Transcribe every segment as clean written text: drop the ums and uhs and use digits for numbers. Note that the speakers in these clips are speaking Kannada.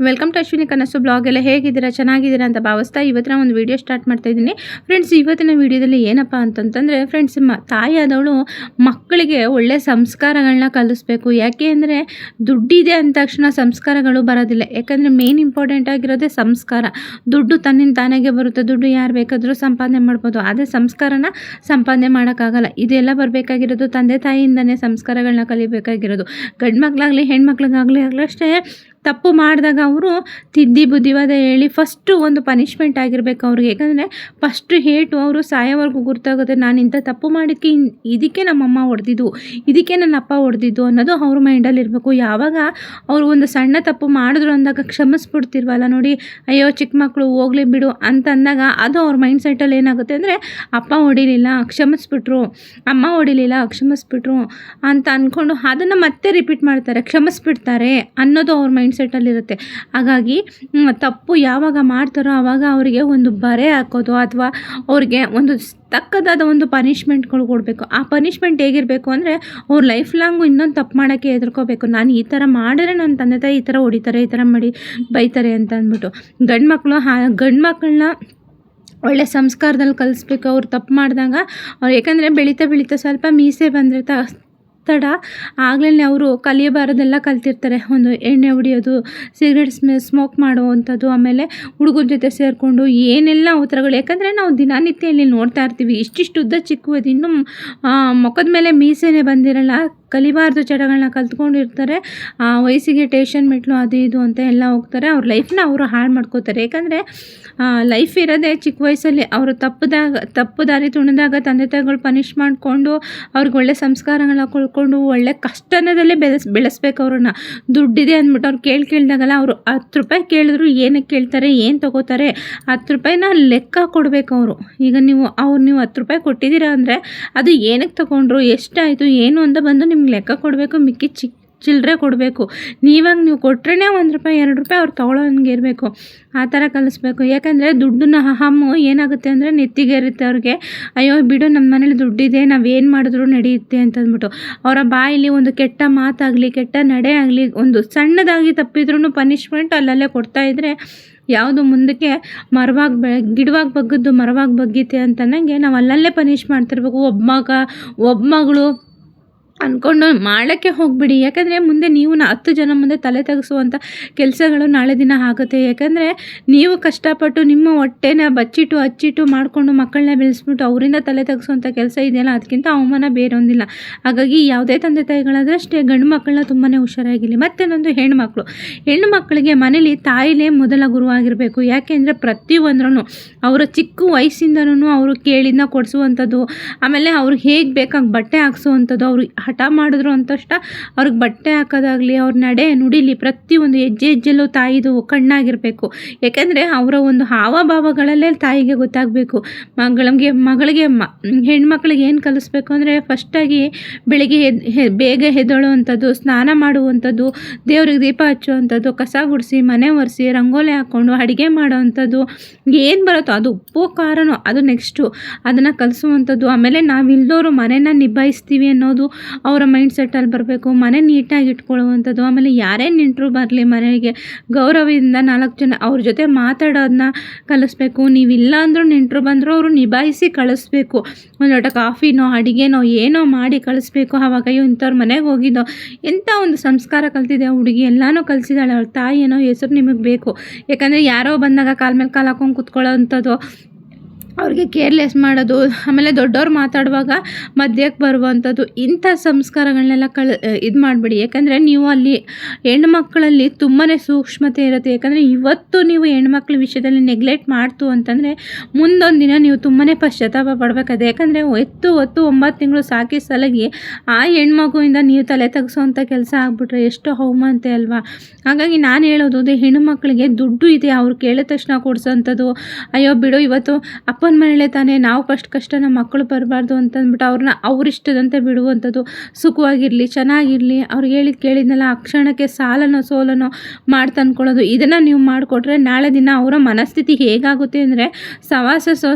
ವೆಲ್ಕಮ್ ಟು ಅಶ್ವಿನಿ ಕನಸು ಬ್ಲಾಗ್. ಎಲ್ಲ ಹೇಗಿದ್ದೀರಾ, ಚೆನ್ನಾಗಿದ್ದೀರಾ ಅಂತ ಭಾವಿಸ್ತಾ ಇವತ್ತಿನ ಒಂದು ವಿಡಿಯೋ ಸ್ಟಾರ್ಟ್ ಮಾಡ್ತಾ ಇದ್ದೀನಿ ಫ್ರೆಂಡ್ಸ್. ಇವತ್ತಿನ ವಿಡಿಯೋದಲ್ಲಿ ಏನಪ್ಪ ಅಂತಂತಂದರೆ ಫ್ರೆಂಡ್ಸ್, ತಾಯಿಯಾದವಳು ಮಕ್ಕಳಿಗೆ ಒಳ್ಳೆ ಸಂಸ್ಕಾರಗಳನ್ನ ಕಲಿಸ್ಬೇಕು. ಯಾಕೆ ಅಂದರೆ ದುಡ್ಡಿದೆ ಅಂದ ತಕ್ಷಣ ಸಂಸ್ಕಾರಗಳು ಬರೋದಿಲ್ಲ. ಯಾಕಂದರೆ ಮೇನ್ ಇಂಪಾರ್ಟೆಂಟ್ ಆಗಿರೋದೇ ಸಂಸ್ಕಾರ. ದುಡ್ಡು ತನ್ನಿಂದ ತಾನಾಗೆ ಬರುತ್ತೆ, ದುಡ್ಡು ಯಾರು ಬೇಕಾದರೂ ಸಂಪಾದನೆ ಮಾಡ್ಬೋದು, ಅದೇ ಸಂಸ್ಕಾರನ ಸಂಪಾದನೆ ಮಾಡೋಕ್ಕಾಗಲ್ಲ. ಇದೆಲ್ಲ ಬರಬೇಕಾಗಿರೋದು ತಂದೆ ತಾಯಿಯಿಂದನೇ ಸಂಸ್ಕಾರಗಳನ್ನ ಕಲಿಬೇಕಾಗಿರೋದು. ಗಂಡು ಮಕ್ಕಳಾಗಲಿ ಹೆಣ್ಮಕ್ಳಿಗಾಗಲಿ ಅಷ್ಟೇ, ತಪ್ಪು ಮಾಡಿದಾಗ ಅವರು ತಿದ್ದಿ ಬುದ್ಧಿವಾದ ಹೇಳಿ ಫಸ್ಟು ಒಂದು ಪನಿಷ್ಮೆಂಟ್ ಆಗಿರಬೇಕು ಅವ್ರಿಗೆ. ಯಾಕಂದರೆ ಫಸ್ಟು ಹೇಟು ಅವರು ಸಾಯೋವರೆಗೂ ಗುರ್ತಾಗುತ್ತೆ. ನಾನು ಇಂಥ ತಪ್ಪು ಮಾಡೋಕ್ಕೆ ಇದಕ್ಕೆ ನಮ್ಮಮ್ಮ ಹೊಡೆದಿದ್ದು, ಇದಕ್ಕೆ ನನ್ನ ಅಪ್ಪ ಹೊಡೆದಿದ್ದು ಅನ್ನೋದು ಅವ್ರ ಮೈಂಡಲ್ಲಿ ಇರಬೇಕು. ಯಾವಾಗ ಅವರು ಒಂದು ಸಣ್ಣ ತಪ್ಪು ಮಾಡಿದ್ರು ಅಂದಾಗ ಕ್ಷಮಿಸ್ಬಿಡ್ತಿರ್ವಲ್ಲ ನೋಡಿ, ಅಯ್ಯೋ ಚಿಕ್ಕ ಮಕ್ಕಳು ಹೋಗಲಿ ಬಿಡು ಅಂತ ಅಂದಾಗ ಅದು ಅವ್ರ ಮೈಂಡ್ ಸೆಟ್ಟಲ್ಲಿ ಏನಾಗುತ್ತೆ ಅಂದರೆ, ಅಪ್ಪ ಹೊಡಿಲಿಲ್ಲ ಕ್ಷಮಿಸ್ಬಿಟ್ರು, ಅಮ್ಮ ಹೊಡಿಲಿಲ್ಲ ಕ್ಷಮಿಸ್ಬಿಟ್ರು ಅಂತ ಅಂದ್ಕೊಂಡು ಅದನ್ನು ಮತ್ತೆ ರಿಪೀಟ್ ಮಾಡ್ತಾರೆ, ಕ್ಷಮಿಸ್ಬಿಡ್ತಾರೆ ಅನ್ನೋದು ಅವ್ರ ಮೈಂಡ್ ಸೆಟ್ಟಲ್ಲಿರುತ್ತೆ. ಹಾಗಾಗಿ ತಪ್ಪು ಯಾವಾಗ ಮಾಡ್ತಾರೋ ಆವಾಗ ಅವರಿಗೆ ಒಂದು ಬರೆ ಹಾಕೋದು ಅಥವಾ ಅವ್ರಿಗೆ ಒಂದು ತಕ್ಕದಾದ ಒಂದು ಪನಿಷ್ಮೆಂಟ್ಗಳು ಕೊಡಬೇಕು. ಆ ಪನಿಷ್ಮೆಂಟ್ ಹೇಗಿರಬೇಕು ಅಂದರೆ, ಅವ್ರ ಲೈಫ್ ಲಾಂಗು ಇನ್ನೊಂದು ತಪ್ಪು ಮಾಡೋಕ್ಕೆ ಹೆದರ್ಕೋಬೇಕು. ನಾನು ಈ ಥರ ಮಾಡಿದ್ರೆ ನನ್ನ ತಂದೆ ತಾಯಿ ಈ ಥರ ಹೊಡಿತಾರೆ, ಈ ಥರ ಮಾಡಿ ಬೈತಾರೆ ಅಂತ ಅಂದ್ಬಿಟ್ಟು. ಗಂಡು ಮಕ್ಕಳನ್ನ ಒಳ್ಳೆ ಸಂಸ್ಕಾರದಲ್ಲಿ ಕಲಿಸ್ಬೇಕು. ಅವ್ರು ತಪ್ಪು ಮಾಡಿದಾಗ ಅವ್ರು, ಯಾಕಂದರೆ ಬೆಳೀತಾ ಸ್ವಲ್ಪ ಮೀಸೆ ಬಂದರೆ ತಡ ಆಗಲೇ ಅವರು ಕಲಿಯಬಾರದೆಲ್ಲ ಕಲ್ತಿರ್ತಾರೆ. ಒಂದು ಎಣ್ಣೆ ಹೊಡಿಯೋದು, ಸಿಗರೇಟ್ ಸ್ಮೋಕ್ ಮಾಡುವಂಥದ್ದು, ಆಮೇಲೆ ಹುಡುಗರ ಜೊತೆ ಸೇರಿಕೊಂಡು ಏನೆಲ್ಲ ಉತ್ತರಗಳು. ಯಾಕಂದರೆ ನಾವು ದಿನನಿತ್ಯ ಇಲ್ಲಿ ನೋಡ್ತಾ ಇರ್ತೀವಿ, ಇಷ್ಟಿಷ್ಟು ಉದ್ದ ಚಿಕ್ಕದು, ಇನ್ನೂ ಮುಖದ ಮೇಲೆ ಮೀಸೆನೇ ಬಂದಿರಲ್ಲ, ಕಲಿಬಾರ್ದು ಚಟಗಳನ್ನ ಕಲ್ತ್ಕೊಂಡಿರ್ತಾರೆ. ವಯಸ್ಸಿಗೆ ಟೇಷನ್ ಮೆಟ್ಲು ಅದು ಇದು ಅಂತ ಎಲ್ಲ ಹೋಗ್ತಾರೆ. ಅವ್ರ ಲೈಫ್ನ ಅವರು ಹಾಳು ಮಾಡ್ಕೋತಾರೆ. ಯಾಕಂದರೆ ಲೈಫ್ ಇರೋದೇ ಚಿಕ್ಕ ವಯಸ್ಸಲ್ಲಿ. ಅವರು ತಪ್ಪು ದಾರಿ ತುಣಿದಾಗ ತಂದೆ ತಾಯಿಗಳು ಪನಿಷ್ ಮಾಡಿಕೊಂಡು ಅವ್ರಿಗೆ ಒಳ್ಳೆ ಸಂಸ್ಕಾರಗಳನ್ನ ಕೊಡ್ಕೊಂಡು ಒಳ್ಳೆ ಕಷ್ಟನದಲ್ಲೇ ಬೆಳೆಸ್ಬೇಕು ಅವ್ರನ್ನ. ದುಡ್ಡಿದೆ ಅಂದ್ಬಿಟ್ಟು ಅವ್ರು ಕೇಳಿದಾಗಲ್ಲ, ಅವರು 10 ರೂಪಾಯಿ ಕೇಳಿದ್ರು ಏನಕ್ಕೆ ಕೇಳ್ತಾರೆ, ಏನು ತೊಗೋತಾರೆ, 10 ರೂಪಾಯಿನ ಲೆಕ್ಕ ಕೊಡಬೇಕು ಅವರು. ಈಗ ನೀವು 10 ರೂಪಾಯಿ ಕೊಟ್ಟಿದ್ದೀರಾ ಅಂದರೆ ಅದು ಏನಕ್ಕೆ ತೊಗೊಂಡ್ರು, ಎಷ್ಟಾಯಿತು ಏನು ಅಂತ ಬಂದು ನಿಮ್ಗೆ ಲೆಕ್ಕ ಕೊಡಬೇಕು. ಮಿಕ್ಕಿ ಚಿಲ್ಲರೆ ಕೊಡಬೇಕು. ನೀವು ಕೊಟ್ರೇ 1 ರೂಪಾಯಿ 2 ರೂಪಾಯಿ ಅವ್ರು ತೊಗೊಳ್ಳೋ ಹಂಗೆ ಇರಬೇಕು. ಆ ಥರ ಕಲಿಸ್ಬೇಕು. ಯಾಕಂದರೆ ದುಡ್ಡನ್ನ ಅಹಮ್ಮು ಏನಾಗುತ್ತೆ ಅಂದರೆ ನೆತ್ತಿಗೆ ಇರುತ್ತೆ ಅವ್ರಿಗೆ. ಅಯ್ಯೋ ಬಿಡು, ನಮ್ಮ ಮನೇಲಿ ದುಡ್ಡಿದೆ, ನಾವೇನು ಮಾಡಿದ್ರು ನಡೆಯುತ್ತೆ ಅಂತಂದ್ಬಿಟ್ಟು ಅವರ ಬಾಯಲ್ಲಿ ಒಂದು ಕೆಟ್ಟ ಮಾತಾಗಲಿ ಕೆಟ್ಟ ನಡೆ ಆಗಲಿ, ಒಂದು ಸಣ್ಣದಾಗಿ ತಪ್ಪಿದ್ರೂ ಪನಿಷ್ಮೆಂಟ್ ಅಲ್ಲಲ್ಲೇ ಕೊಡ್ತಾಯಿದ್ರೆ ಯಾವುದು ಮುಂದಕ್ಕೆ ಗಿಡವಾಗಿ ಬಗ್ಗದ್ದು ಮರವಾಗಿ ಬಗ್ಗೀತೆ ಅಂತನಂಗೆ ನಾವು ಅಲ್ಲಲ್ಲೇ ಪನಿಷ್ ಮಾಡ್ತಿರ್ಬೇಕು. ಒಬ್ಬ ಮಗಳು ಅಂದ್ಕೊಂಡು ಮಾಡೋಕ್ಕೆ ಹೋಗ್ಬಿಡಿ. ಯಾಕಂದರೆ ಮುಂದೆ ನೀವು 10 ಜನ ಮುಂದೆ ತಲೆ ತೆಗೆಸುವಂಥ ಕೆಲಸಗಳು ನಾಳೆ ದಿನ ಆಗುತ್ತೆ. ಯಾಕಂದರೆ ನೀವು ಕಷ್ಟಪಟ್ಟು ನಿಮ್ಮ ಹೊಟ್ಟೆನ ಹಚ್ಚಿಟ್ಟು ಮಾಡಿಕೊಂಡು ಮಕ್ಕಳನ್ನ ಬೆಳೆಸ್ಬಿಟ್ಟು ಅವರಿಂದ ತಲೆ ತೆಗೆಸುವಂಥ ಕೆಲಸ ಇದೆಯಲ್ಲ, ಅದಕ್ಕಿಂತ ಅವಮಾನ ಬೇರೊಂದಿಲ್ಲ. ಹಾಗಾಗಿ ಯಾವುದೇ ತಂದೆ ತಾಯಿಗಳಾದರೆ ಅಷ್ಟೇ ಗಂಡು ಮಕ್ಕಳನ್ನ ತುಂಬಾ ಹುಷಾರಾಗಿರಲಿ. ಮತ್ತೇನೊಂದು ಹೆಣ್ಣು ಮಕ್ಕಳಿಗೆ ಮನೇಲಿ ತಾಯಿಲೇ ಮೊದಲ ಗುರುವಾಗಿರಬೇಕು. ಯಾಕೆಂದರೆ ಪ್ರತಿಯೊಂದ್ರೂ ಅವರ ಚಿಕ್ಕ ವಯಸ್ಸಿಂದನೂ ಅವರು ಕೇಳಿದ್ನ ಕೊಡಿಸುವಂಥದ್ದು, ಆಮೇಲೆ ಅವ್ರಿಗೆ ಹೇಗೆ ಬೇಕಾಗಿ ಬಟ್ಟೆ ಹಾಕ್ಸುವಂಥದ್ದು, ಅವ್ರಿಗೆ ಹಠ ಮಾಡಿದ್ರು ಅಂತಷ್ಟ ಅವ್ರಿಗೆ ಬಟ್ಟೆ ಹಾಕೋದಾಗಲಿ, ಅವ್ರ ನಡೆ ನುಡಿಲಿ ಪ್ರತಿಯೊಂದು ಹೆಜ್ಜೆಲ್ಲೂ ತಾಯಿದು ಕಣ್ಣಾಗಿರಬೇಕು. ಯಾಕೆಂದರೆ ಅವರ ಒಂದು ಹಾವಭಾವಗಳಲ್ಲೇ ತಾಯಿಗೆ ಗೊತ್ತಾಗಬೇಕು. ಮಗಳಿಗೆ ಹೆಣ್ಮಕ್ಳಿಗೆ ಏನು ಕಲಿಸ್ಬೇಕು ಅಂದರೆ, ಫಸ್ಟಾಗಿ ಬೆಳಿಗ್ಗೆ ಬೇಗ ಎದ್ದೇಳುವಂಥದ್ದು, ಸ್ನಾನ ಮಾಡುವಂಥದ್ದು, ದೇವ್ರಿಗೆ ದೀಪ ಹಚ್ಚುವಂಥದ್ದು, ಕಸ ಗುಡಿಸಿ ಮನೆ ಒರೆಸಿ ರಂಗೋಲಿ ಹಾಕ್ಕೊಂಡು ಅಡುಗೆ ಮಾಡೋವಂಥದ್ದು, ಏನು ಬರುತ್ತೋ ಅದು ಉಪ್ಪು ಖಾರನೋ ಅದು ನೆಕ್ಸ್ಟು ಅದನ್ನು ಕಲಿಸುವಂಥದ್ದು. ಆಮೇಲೆ ನಾವಿಲ್ದೋರು ಮನೆಯನ್ನು ನಿಭಾಯಿಸ್ತೀವಿ ಅನ್ನೋದು ಅವರ ಮೈಂಡ್ ಸೆಟ್ಟಲ್ಲಿ ಬರಬೇಕು. ಮನೆ ನೀಟಾಗಿ ಇಟ್ಕೊಳ್ಳುವಂಥದ್ದು. ಆಮೇಲೆ ಯಾರೇ ನೆಂಟರು ಬರಲಿ ಮನೆಗೆ ಗೌರವದಿಂದ 4 ಜನ ಅವ್ರ ಜೊತೆ ಮಾತಾಡೋದನ್ನ ಕಲಿಸ್ಬೇಕು. ನೀವಿಲ್ಲ ಅಂದರೂ ನೆಂಟರು ಬಂದರೂ ಅವರು ನಿಭಾಯಿಸಿ ಕಳಿಸ್ಬೇಕು. ಒಂದು ಲೋಟ ಕಾಫಿನೋ ಅಡುಗೆನೋ ಏನೋ ಮಾಡಿ ಕಳಿಸ್ಬೇಕು. ಆವಾಗ ಅಯ್ಯೋ ಇಂಥವ್ರ ಮನೆಗೆ ಹೋಗಿದ್ದೋ, ಎಂಥ ಒಂದು ಸಂಸ್ಕಾರ ಕಲ್ತಿದೆ ಆ ಹುಡುಗಿ, ಎಲ್ಲನೂ ಕಲಿಸಿದಾಳೆ, ಅವಳ ತಾಯಿ ಏನೋ ಹೆಸರು ನಿಮಗೆ ಬೇಕು. ಯಾಕಂದರೆ ಯಾರೋ ಬಂದಾಗ ಕಾಲ ಮೇಲೆ ಕಾಲು ಹಾಕೊಂಡು ಕೂತ್ಕೊಳ್ಳೋ ಅಂಥದ್ದು, ಅವ್ರಿಗೆ ಕೇರ್ಲೆಸ್ ಮಾಡೋದು, ಆಮೇಲೆ ದೊಡ್ಡವ್ರು ಮಾತಾಡುವಾಗ ಮಧ್ಯಕ್ಕೆ ಬರುವಂಥದ್ದು, ಇಂಥ ಸಂಸ್ಕಾರಗಳನ್ನೆಲ್ಲ ಇದು ಮಾಡಿಬಿಡಿ. ಯಾಕಂದರೆ ನೀವು ಅಲ್ಲಿ ಹೆಣ್ಮಕ್ಳಲ್ಲಿ ತುಂಬಾ ಸೂಕ್ಷ್ಮತೆ ಇರುತ್ತೆ. ಯಾಕಂದರೆ ಇವತ್ತು ನೀವು ಹೆಣ್ಮಕ್ಳ ವಿಷಯದಲ್ಲಿ ನೆಗ್ಲೆಕ್ಟ್ ಮಾಡ್ತು ಅಂತಂದರೆ ಮುಂದೊಂದು ದಿನ ನೀವು ತುಂಬಾ ಪಶ್ಚಾತ್ತಾಪ ಪಡಬೇಕಾದ್ರೆ. ಯಾಕಂದರೆ ಹೊತ್ತು 9 ತಿಂಗಳು ಸಾಕಿ ಸಲಗಿ ಆ ಹೆಣ್ಮಗುವಿಂದ ನೀವು ತಲೆ ತೆಗೆಸೋವಂಥ ಕೆಲಸ ಆಗ್ಬಿಟ್ರೆ ಎಷ್ಟು ಅವಮಾನತೆ ಅಲ್ವಾ. ಹಾಗಾಗಿ ನಾನು ಹೇಳೋದು ಹೆಣ್ಣುಮಕ್ಕಳಿಗೆ ದುಡ್ಡು ಇದೆ, ಅವ್ರು ಕೇಳಿದ ತಕ್ಷಣ ಕೊಡಿಸೋವಂಥದ್ದು, ಅಯ್ಯೋ ಬಿಡು ಇವತ್ತು ಅಪ್ಪ ಅಪ್ಪನ ಮನೇಲೆ ತಾನೇ, ನಾವು ಕಷ್ಟನ ಮಕ್ಕಳು ಬರಬಾರ್ದು ಅಂತಂದ್ಬಿಟ್ಟು ಅವ್ರನ್ನ ಅವರಿಷ್ಟದಂತೆ ಬಿಡುವಂಥದ್ದು. ಸುಖವಾಗಿರಲಿ, ಚೆನ್ನಾಗಿರಲಿ, ಅವ್ರಿಗೆ ಕೇಳಿದ್ನಲ್ಲ ಆ ಕ್ಷಣಕ್ಕೆ ಸಾಲನೋ ಸೋಲನೋ ಮಾಡಿ ತಂದ್ಕೊಳ್ಳೋದು. ಇದನ್ನು ನೀವು ಮಾಡಿಕೊಟ್ರೆ ನಾಳೆ ದಿನ ಅವರ ಮನಸ್ಥಿತಿ ಹೇಗಾಗುತ್ತೆ ಅಂದರೆ ಸವಾಸ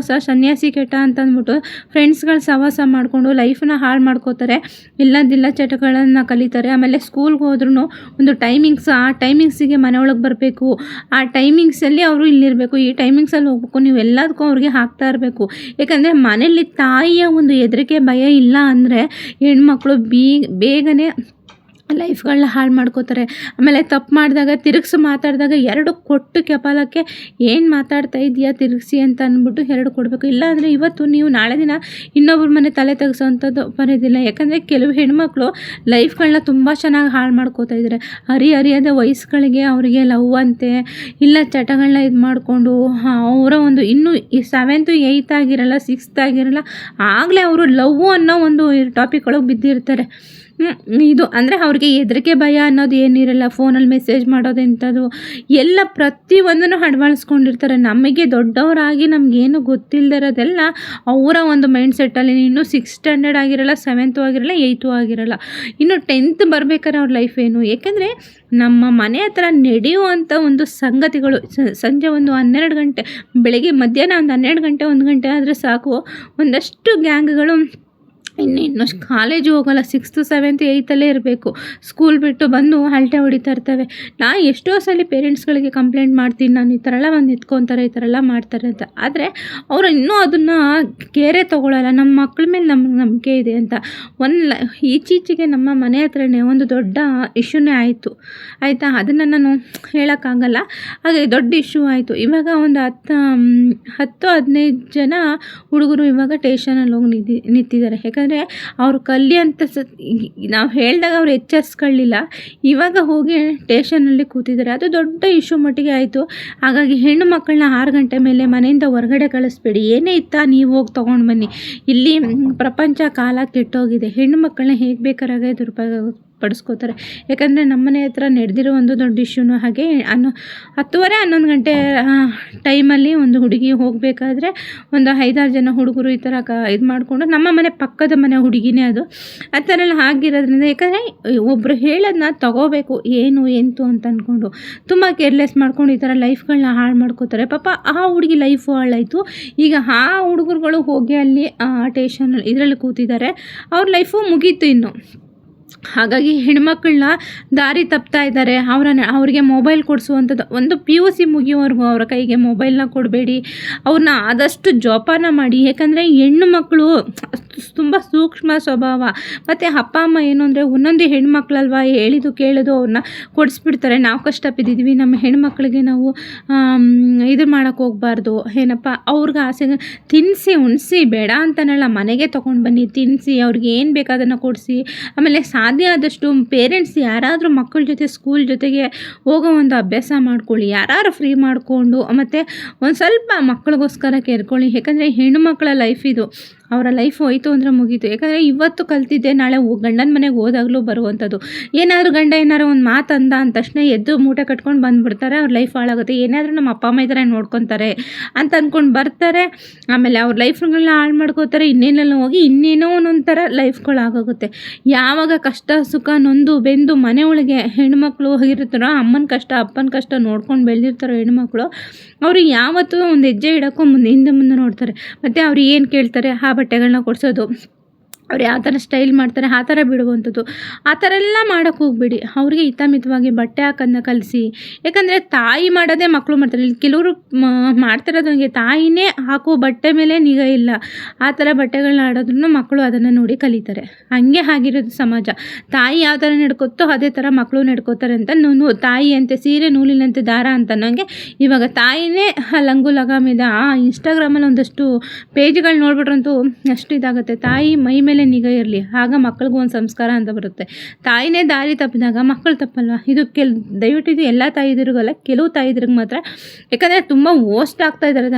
ಸನ್ಯಾಸಿ ಕೆಟ್ಟ ಅಂತಂದ್ಬಿಟ್ಟು ಫ್ರೆಂಡ್ಸ್ಗಳು ಸವಾಸ ಮಾಡಿಕೊಂಡು ಲೈಫನ್ನ ಹಾಳು ಮಾಡ್ಕೋತಾರೆ. ಇಲ್ಲದಿಲ್ಲ ಚಟಗಳನ್ನು ಕಲಿತಾರೆ. ಆಮೇಲೆ ಸ್ಕೂಲ್ಗೆ ಹೋದ್ರೂ ಒಂದು ಟೈಮಿಂಗ್ಸ್, ಆ ಟೈಮಿಂಗ್ಸಿಗೆ ಮನೆ ಒಳಗೆ ಬರಬೇಕು, ಆ ಟೈಮಿಂಗ್ಸಲ್ಲಿ ಅವರು ಇಲ್ಲಿರಬೇಕು, ಈ ಟೈಮಿಂಗ್ಸಲ್ಲಿ ಹೋಗ್ಬೇಕು, ನೀವು ಎಲ್ಲದಕ್ಕೂ ಅವ್ರಿಗೆ ಹಾಕ್ತಾ ಇರಬೇಕು. ಯಾಕಂದರೆ ಮನೇಲಿ ತಾಯಿಯ ಒಂದು ಹೆದರಿಕೆ ಭಯ ಇಲ್ಲ ಅಂದರೆ ಹೆಣ್ಮಕ್ಳು ಬೇಗನೆ ಲೈಫ್ಗಳನ್ನ ಹಾಳು ಮಾಡ್ಕೋತಾರೆ. ಆಮೇಲೆ ತಪ್ಪು ಮಾಡಿದಾಗ ತಿರುಗಿಸಿ ಮಾತಾಡಿದಾಗ 2 ಕೊಟ್ಟು ಕಪಾಲಕ್ಕೆ ಏನು ಮಾತಾಡ್ತಾ ಇದೆಯಾ ತಿರುಗಿಸಿ ಅಂತ ಅಂದ್ಬಿಟ್ಟು 2 ಕೊಡಬೇಕು. ಇಲ್ಲಾಂದರೆ ಇವತ್ತು ನೀವು ನಾಳೆ ದಿನ ಇನ್ನೊಬ್ಬರ ಮನೆ ತಲೆ ತೆಗೆಸೋವಂಥದ್ದು ಬರೋದಿಲ್ಲ. ಯಾಕಂದರೆ ಕೆಲವು ಹೆಣ್ಮಕ್ಳು ಲೈಫ್ಗಳನ್ನ ತುಂಬ ಚೆನ್ನಾಗಿ ಹಾಳು ಮಾಡ್ಕೋತಾ ಇದ್ದಾರೆ. ಹರಿಯದ ವಯಸ್ಸುಗಳಿಗೆ ಅವರಿಗೆ ಲವ್ ಅಂತೆ ಇಲ್ಲ ಚಟಗಳನ್ನ ಇದು ಮಾಡಿಕೊಂಡು ಅವರ ಒಂದು ಇನ್ನೂ 7th 8th ಆಗಿರಲ್ಲ 6th ಆಗಿರಲ್ಲ ಆಗಲೇ ಅವರು ಲವ್ ಅನ್ನೋ ಒಂದು ಟಾಪಿಕ್ ಒಳಗೆ ಬಿದ್ದಿರ್ತಾರೆ. ಇದು ಅಂದರೆ ಅವ್ರಿಗೆ ಹೆದರಿಕೆ ಭಯ ಅನ್ನೋದು ಏನಿರಲ್ಲ. ಫೋನಲ್ಲಿ ಮೆಸೇಜ್ ಮಾಡೋದು ಇಂಥದ್ದು ಎಲ್ಲ ಪ್ರತಿಯೊಂದನ್ನು ಅಳವಡಿಸ್ಕೊಂಡಿರ್ತಾರೆ. ನಮಗೆ ದೊಡ್ಡವರಾಗಿ ನಮಗೇನು ಗೊತ್ತಿಲ್ಲದಿರೋದೆಲ್ಲ ಅವರ ಒಂದು ಮೈಂಡ್ ಸೆಟ್ಟಲ್ಲಿ. ಇನ್ನೂ 6th ಸ್ಟ್ಯಾಂಡರ್ಡ್ ಆಗಿರಲ್ಲ, 7th ಆಗಿರಲ್ಲ, 8th ಆಗಿರಲ್ಲ, ಇನ್ನು 10th ಬರ್ಬೇಕಾದ್ರೆ ಅವ್ರ ಲೈಫ್ ಏನು. ಏಕೆಂದರೆ ನಮ್ಮ ಮನೆ ಹತ್ರ ನಡೆಯುವಂಥ ಒಂದು ಸಂಗತಿಗಳು ಸಂಜೆ ಒಂದು 12 ಗಂಟೆ, ಬೆಳಗ್ಗೆ ಮಧ್ಯಾಹ್ನ ಒಂದು 12 ಗಂಟೆ 1 ಗಂಟೆ ಆದರೆ ಸಾಕು, ಒಂದಷ್ಟು ಗ್ಯಾಂಗ್ಗಳು ಇನ್ನು ಕಾಲೇಜು ಹೋಗಲ್ಲ, 6th 7th 8th ಇರಬೇಕು. ಸ್ಕೂಲ್ ಬಿಟ್ಟು ಬಂದು ಹಲ್ಟೆ ಹೊಡಿತಾ ಇರ್ತವೆ. ಎಷ್ಟೋ ಸಲ ಪೇರೆಂಟ್ಸ್ಗಳಿಗೆ ಕಂಪ್ಲೇಂಟ್ ಮಾಡ್ತೀನಿ, ನಾನು ಈ ಥರ ಎಲ್ಲ ಬಂದು ನಿಂತ್ಕೊತಾರೆ, ಈ ಥರ ಎಲ್ಲ ಮಾಡ್ತಾರೆ ಅಂತ. ಆದರೆ ಅವರು ಇನ್ನೂ ಅದನ್ನು ಕೇರೆ ತೊಗೊಳ್ಳಲ್ಲ. ನಮ್ಮ ಮಕ್ಳ ಮೇಲೆ ನಮ್ಗೆ ನಂಬಿಕೆ ಇದೆ ಅಂತ. ಈಚೀಚೆಗೆ ನಮ್ಮ ಮನೆ ಹತ್ರನೇ ಒಂದು ದೊಡ್ಡ ಇಶ್ಯೂನೇ ಆಯಿತು ಆಯಿತಾ. ಅದನ್ನು ನಾನು ಹೇಳೋಕ್ಕಾಗಲ್ಲ, ಹಾಗೆ ದೊಡ್ಡ ಇಶ್ಯೂ ಆಯಿತು. ಇವಾಗ ಒಂದು 10-15 ಜನ ಹುಡುಗರು ಇವಾಗ ಸ್ಟೇಷನಲ್ಲಿ ಹೋಗಿ ನಿಂತಿದ್ದಾರೆ. ಯಾಕಂದರೆ ಅವ್ರು ಕಲ್ಲಿ ಅಂತ ನಾವು ಹೇಳಿದಾಗ ಅವ್ರು ಎಚ್ಚರಿಸ್ಕೊಳ್ಳಿಲ್ಲ. ಇವಾಗ ಹೋಗಿ ಸ್ಟೇಷನಲ್ಲಿ ಕೂತಿದ್ದಾರೆ. ಅದು ದೊಡ್ಡ ಇಶ್ಯೂ ಮಟ್ಟಿಗೆ ಆಯಿತು. ಹಾಗಾಗಿ ಹೆಣ್ಣು ಮಕ್ಕಳನ್ನ 6 ಗಂಟೆ ಮೇಲೆ ಮನೆಯಿಂದ ಹೊರಗಡೆ ಕಳಿಸ್ಬೇಡಿ. ಏನೇ ಇತ್ತಾ ನೀವು ಹೋಗಿ ತೊಗೊಂಡು ಬನ್ನಿ. ಇಲ್ಲಿ ಪ್ರಪಂಚ ಕಾಲ ಕೆಟ್ಟೋಗಿದೆ. ಹೆಣ್ಣು ಮಕ್ಕಳನ್ನ ಹೇಗೆ ಬೇಕಾರಾಗೆ ಪಡಿಸ್ಕೋತಾರೆ. ಯಾಕಂದರೆ ನಮ್ಮನೆ ಹತ್ರ ನಡೆದಿರೋ ಒಂದು ದೊಡ್ಡ ಇಶ್ಯೂನು ಹಾಗೆ 10:30-11 ಗಂಟೆ ಟೈಮಲ್ಲಿ ಒಂದು ಹುಡುಗಿ ಹೋಗಬೇಕಾದ್ರೆ ಒಂದು 5-6 ಜನ ಹುಡುಗರು ಈ ಥರ ಇದು ಮಾಡಿಕೊಂಡು, ನಮ್ಮ ಮನೆ ಪಕ್ಕದ ಮನೆ ಹುಡುಗಿನೇ ಅದು, ಆ ಥರ ಎಲ್ಲ ಆಗಿರೋದ್ರಿಂದ. ಯಾಕಂದರೆ ಒಬ್ಬರು ಹೇಳೋದನ್ನ ತಗೋಬೇಕು ಏನು ಎಂತು ಅಂತ ಅಂದ್ಕೊಂಡು ತುಂಬ ಕೇರ್ಲೆಸ್ ಮಾಡ್ಕೊಂಡು ಈ ಥರ ಲೈಫ್ಗಳನ್ನ ಹಾಳು ಮಾಡ್ಕೋತಾರೆ. ಪಾಪ ಆ ಹುಡುಗಿ ಲೈಫು ಹಾಳಾಯಿತು. ಈಗ ಆ ಹುಡುಗರುಗಳು ಹೋಗಿ ಅಲ್ಲಿ ಸ್ಟೇಷನಲ್ಲಿ ಇದರಲ್ಲಿ ಕೂತಿದ್ದಾರೆ, ಅವ್ರ ಲೈಫು ಮುಗೀತು ಇನ್ನು. ಹಾಗಾಗಿ ಹೆಣ್ಮಕ್ಳನ್ನ ದಾರಿ ತಪ್ತಾ ಇದ್ದಾರೆ. ಅವ್ರಿಗೆ ಮೊಬೈಲ್ ಕೊಡಿಸುವಂಥದ್ದು, ಒಂದು PUC ಮುಗಿಯೋವರೆಗೂ ಅವರ ಕೈಗೆ ಮೊಬೈಲ್ನ ಕೊಡಬೇಡಿ. ಅವ್ರನ್ನ ಆದಷ್ಟು ಜೋಪಾನ ಮಾಡಿ. ಯಾಕಂದರೆ ಹೆಣ್ಣು ಮಕ್ಕಳು ತುಂಬ ಸೂಕ್ಷ್ಮ ಸ್ವಭಾವ. ಮತ್ತು ಅಪ್ಪ ಅಮ್ಮ ಏನು ಅಂದರೆ ಒಂದೊಂದು ಹೆಣ್ಮಕ್ಳಲ್ವ, ಹೇಳಿದ್ದು ಕೇಳೋದು ಅವ್ರನ್ನ ಕೊಡಿಸ್ಬಿಡ್ತಾರೆ. ನಾವು ಕಷ್ಟ ಬಿದ್ದಿದ್ವಿ, ನಮ್ಮ ಹೆಣ್ಮಕ್ಳಿಗೆ ನಾವು ಇದು ಮಾಡೋಕ್ಕೆ ಹೋಗಬಾರ್ದು. ಏನಪ್ಪ ಅವ್ರಿಗೆ ಆಸೆ ತಿನ್ನಿಸಿ ಉಣಿಸಿ ಬೇಡ ಅಂತನಲ್ಲ, ಮನೆಗೆ ತೊಗೊಂಡು ಬನ್ನಿ, ತಿನ್ನಿಸಿ, ಅವ್ರಿಗೆ ಏನು ಬೇಕಾದನ್ನು ಕೊಡಿಸಿ. ಆಮೇಲೆ ಸಾಧ್ಯ ಆದಷ್ಟು ಪೇರೆಂಟ್ಸ್ ಯಾರಾದರೂ ಮಕ್ಕಳ ಜೊತೆ ಸ್ಕೂಲ್ ಜೊತೆಗೆ ಹೋಗೋ ಒಂದು ಅಭ್ಯಾಸ ಮಾಡ್ಕೊಳ್ಳಿ. ಯಾರು ಫ್ರೀ ಮಾಡಿಕೊಂಡು ಮತ್ತು ಒಂದು ಸ್ವಲ್ಪ ಮಕ್ಕಳಿಗೋಸ್ಕರ ಕೇರ್ಕೊಳ್ಳಿ. ಯಾಕಂದರೆ ಹೆಣ್ಣು ಮಕ್ಕಳ ಲೈಫ್ ಇದು, ಅವರ ಲೈಫ್ ಹೋಯಿತು ಅಂದರೆ ಮುಗೀತು. ಯಾಕಂದರೆ ಇವತ್ತು ಕಲ್ತಿದ್ದೆ ನಾಳೆ ಗಂಡನ ಮನೆಗೆ ಹೋದಾಗಲೂ ಬರುವಂಥದ್ದು. ಏನಾದರೂ ಗಂಡ ಏನಾದ್ರು ಒಂದು ಮಾತು ಅಂದ ಅಂದ ತಕ್ಷಣ ಎದ್ದು ಮೂಟೆ ಕಟ್ಕೊಂಡು ಬಂದುಬಿಡ್ತಾರೆ. ಅವ್ರ ಲೈಫ್ ಹಾಳಾಗುತ್ತೆ. ಏನಾದರೂ ನಮ್ಮ ಅಪ್ಪ ಅಮ್ಮ ಇದ್ದಾರೆ ನೋಡ್ಕೊತಾರೆ ಅಂತ ಅಂದ್ಕೊಂಡು ಬರ್ತಾರೆ. ಆಮೇಲೆ ಅವ್ರ ಲೈಫ್ಗಳನ್ನ ಹಾಳು ಮಾಡ್ಕೋತಾರೆ. ಇನ್ನೇನೆಲ್ಲ ಹೋಗಿ ಇನ್ನೇನೋ ಒಂದೊಂಥರ ಲೈಫ್ಗಳಾಗೋಗುತ್ತೆ. ಯಾವಾಗ ಕಷ್ಟ ಸುಖ ನೊಂದು ಬೆಂದು ಮನೆ ಒಳಗೆ ಹೆಣ್ಮಕ್ಳು ಇರ್ತಾರೋ, ಅಮ್ಮನ ಕಷ್ಟ ಅಪ್ಪನ ಕಷ್ಟ ನೋಡ್ಕೊಂಡು ಬೆಳೆದಿರ್ತಾರೋ ಹೆಣ್ಮಕ್ಳು, ಅವರು ಯಾವತ್ತೂ ಒಂದು ಹೆಜ್ಜೆ ಇಡೋಕ್ಕೂ ಹಿಂದೆ ಮುಂದೆ ನೋಡ್ತಾರೆ. ಮತ್ತು ಅವ್ರು ಏನು ಕೇಳ್ತಾರೆ ಆ ಬಟ್ಟೆಗಳನ್ನ ಕೊಡಿಸೋದು, ಅವ್ರು ಯಾವ ಥರ ಸ್ಟೈಲ್ ಮಾಡ್ತಾರೆ ಆ ಥರ ಬಿಡುವಂಥದ್ದು. ಆ ಥರ ಎಲ್ಲ ಮಾಡೋಕ್ಕೆ ಹೋಗ್ಬೇಡಿ. ಅವ್ರಿಗೆ ಹಿತಮಿತವಾಗಿ ಬಟ್ಟೆ ಹಾಕೋದನ್ನ ಕಲಿಸಿ. ಯಾಕಂದರೆ ತಾಯಿ ಮಾಡೋದೇ ಮಕ್ಕಳು ಮಾಡ್ತಾರೆ. ಇಲ್ಲಿ ಕೆಲವರು ಮಾಡ್ತಿರೋದು ನನಗೆ ತಾಯಿನೇ ಹಾಕೋ ಬಟ್ಟೆ ಮೇಲೆ ನಿಗಾ ಇಲ್ಲ. ಆ ಥರ ಬಟ್ಟೆಗಳನ್ನ ಆಡೋದ್ರೂ ಮಕ್ಕಳು ಅದನ್ನು ನೋಡಿ ಕಲಿತಾರೆ. ಹಾಗೆ ಆಗಿರೋದು ಸಮಾಜ. ತಾಯಿ ಯಾವ ಥರ ನಡ್ಕೊತೋ ಅದೇ ಥರ ಮಕ್ಕಳು ನಡ್ಕೋತಾರೆ ಅಂತ ತಾಯಿ ಅಂತೆ ಸೀರೆ ನೂಲಿನಂತೆ ದಾರ ಅಂತ ಅನ್ನೋಂಗೆ ಇವಾಗ ತಾಯಿನೇ ಲಂಗು ಲಗಾಮಿದ ಇನ್ಸ್ಟಾಗ್ರಾಮಲ್ಲಿ ಒಂದಷ್ಟು ಪೇಜ್ಗಳು ನೋಡ್ಬಿಟ್ರಂತೂ ಅಷ್ಟು ಇದಾಗುತ್ತೆ. ತಾಯಿ ಮೈ ಮೇಲೆ ನಿಗಾ ಇರಲಿ, ಆಗ ಮಕ್ಕಳಿಗೂ ಒಂದು ಸಂಸ್ಕಾರ ಅಂತ ಬರುತ್ತೆ. ತಾಯಿನೇ ದಾರಿ ತಪ್ಪಿದಾಗ ಮಕ್ಕಳು ತಪ್ಪಲ್ವ? ಇದು ದಯವಿಟ್ಟು ಇದು ಎಲ್ಲ ತಾಯಿದಿರಿಗಲ್ಲ, ಕೆಲವು ತಾಯಿದ್ರಿಗೆ ಮಾತ್ರ. ಯಾಕಂದರೆ ತುಂಬ ವೇಸ್ಟ್ ಆಗ್ತಾ ಇದ್ದಾರೆ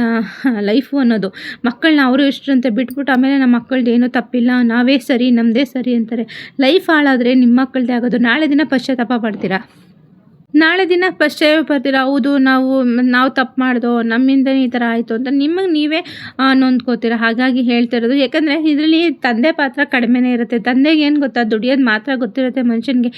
ಲೈಫು ಅನ್ನೋದು. ಮಕ್ಕಳನ್ನ ಅವರು ಎಷ್ಟಂತೆ ಬಿಟ್ಬಿಟ್ಟು ಆಮೇಲೆ ನಮ್ಮ ಮಕ್ಕಳದ್ದು ಏನೂ ತಪ್ಪಿಲ್ಲ, ನಾವೇ ಸರಿ, ನಮ್ಮದೇ ಸರಿ ಅಂತಾರೆ. ಲೈಫ್ ಹಾಳಾದರೆ ನಿಮ್ಮ ಮಕ್ಕಳದೇ ಆಗೋದು. ನಾಳೆ ದಿನ ಪಶ್ಚಾತ್ತಾಪ ಪಡ್ತೀರಾ. ನಾಳೆ ದಿನ ಪಶ್ಚಾತ್ತಾಪ ಪಡ್ತೀರಾ, ಹೌದು ನಾವು ತಪ್ಪು ಮಾಡ್ದೋ, ನಮ್ಮಿಂದನೇ ಈ ಥರ ಆಯಿತು ಅಂತ ನಿಮಗೆ ನೀವೇ ನೊಂದ್ಕೋತೀರ. ಹಾಗಾಗಿ ಹೇಳ್ತಾ ಇರೋದು, ಯಾಕಂದರೆ ಇದರಲ್ಲಿ ತಂದೆ ಪಾತ್ರ ಕಡಿಮೆನೇ ಇರುತ್ತೆ. ತಂದೆಗೆ ಏನು ಗೊತ್ತಾ, ದುಡಿಯೋದು ಮಾತ್ರ ಗೊತ್ತಿರುತ್ತೆ ಮನುಷ್ಯನಿಗೆ.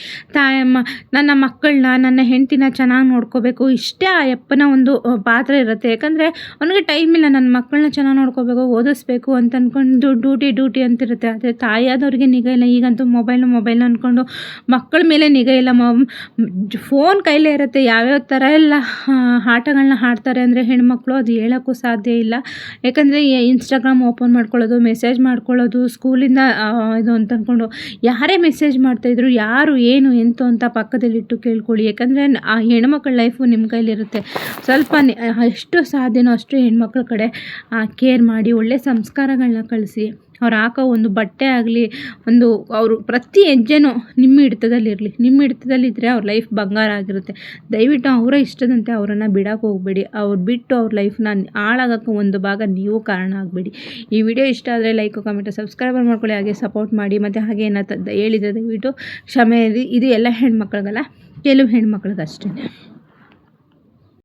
ನನ್ನ ಮಕ್ಕಳನ್ನ, ನನ್ನ ಹೆಂಡತಿನ ಚೆನ್ನಾಗಿ ನೋಡ್ಕೋಬೇಕು, ಇಷ್ಟೇ ಆ ಯಪ್ಪನ ಒಂದು ಪಾತ್ರ ಇರುತ್ತೆ. ಯಾಕಂದರೆ ಅವನಿಗೆ ಟೈಮ್ ಇಲ್ಲ, ನನ್ನ ಮಕ್ಕಳನ್ನ ಚೆನ್ನಾಗಿ ನೋಡ್ಕೋಬೇಕು, ಓದಿಸ್ಬೇಕು ಅಂತ ಅಂದ್ಕೊಂಡು ಡ್ಯೂಟಿ ಅಂತಿರುತ್ತೆ. ಆದರೆ ತಾಯಿಯಾದವ್ರಿಗೆ ನಿಗಾ ಇಲ್ಲ. ಈಗಂತೂ ಮೊಬೈಲ್ ಅಂದ್ಕೊಂಡು ಮಕ್ಕಳ ಮೇಲೆ ನಿಗಾ ಇಲ್ಲ. ಫೋನ್ ಕೈಲೇ ಇರುತ್ತೆ. ಯಾವ್ಯಾವ ಥರ ಎಲ್ಲ ಆಟಗಳನ್ನ ಆಡ್ತಾರೆ ಅಂದರೆ ಹೆಣ್ಮಕ್ಳು, ಅದು ಹೇಳೋಕ್ಕೂ ಸಾಧ್ಯ ಇಲ್ಲ. ಯಾಕಂದರೆ ಇನ್ಸ್ಟಾಗ್ರಾಮ್ ಓಪನ್ ಮಾಡ್ಕೊಳ್ಳೋದು, ಮೆಸೇಜ್ ಮಾಡ್ಕೊಳ್ಳೋದು, ಸ್ಕೂಲಿಂದ ಇದು ಅಂತ ಅಂದ್ಕೊಂಡು ಯಾರೇ ಮೆಸೇಜ್ ಮಾಡ್ತಾಯಿದ್ರು, ಯಾರು ಏನು ಎಂತು ಅಂತ ಪಕ್ಕದಲ್ಲಿಟ್ಟು ಕೇಳ್ಕೊಳ್ಳಿ. ಯಾಕಂದರೆ ಆ ಹೆಣ್ಮಕ್ಳ ಲೈಫು ನಿಮ್ಮ ಕೈಲಿರುತ್ತೆ. ಸ್ವಲ್ಪ ಎಷ್ಟು ಸಾಧ್ಯನೋ ಅಷ್ಟು ಹೆಣ್ಮಕ್ಳ ಕಡೆ ಕೇರ್ ಮಾಡಿ, ಒಳ್ಳೆ ಸಂಸ್ಕಾರಗಳನ್ನ ಕಳಿಸಿ. ಅವ್ರು ಹಾಕೋ ಒಂದು ಬಟ್ಟೆ ಆಗಲಿ, ಅವರು ಪ್ರತಿ ಹೆಜ್ಜೆನೂ ನಿಮ್ಮ ಹಿಡಿತದಲ್ಲಿರಲಿ. ನಿಮ್ಮ ಹಿಡಿತದಲ್ಲಿದ್ದರೆ ಅವ್ರ ಲೈಫ್ ಬಂಗಾರ ಆಗಿರುತ್ತೆ. ದಯವಿಟ್ಟು ಅವರ ಇಷ್ಟದಂತೆ ಅವರನ್ನು ಬಿಡೋಕೆ ಹೋಗಬೇಡಿ. ಅವ್ರು ಬಿಟ್ಟು ಅವ್ರ ಲೈಫ್ನ ಹಾಳಾಗೋಕ್ಕೆ ಒಂದು ಭಾಗ ನೀವು ಕಾರಣ ಆಗಬೇಡಿ. ಈ ವಿಡಿಯೋ ಇಷ್ಟ ಆದರೆ ಲೈಕ್, ಕಮೆಂಟ್, ಸಬ್ಸ್ಕ್ರೈಬರ್ ಮಾಡ್ಕೊಳ್ಳಿ. ಹಾಗೆ ಸಪೋರ್ಟ್ ಮಾಡಿ. ಮತ್ತು ಹಾಗೆ ಏನಾಗ್ತದೆ ಹೇಳಿದರೆ ದಯವಿಟ್ಟು ಕ್ಷಮೆ ಇರಿ. ಇದು ಎಲ್ಲ ಹೆಣ್ಮಕ್ಳಿಗಲ್ಲ, ಕೆಲವು ಹೆಣ್ಮಕ್ಳಿಗೆ ಅಷ್ಟೇ.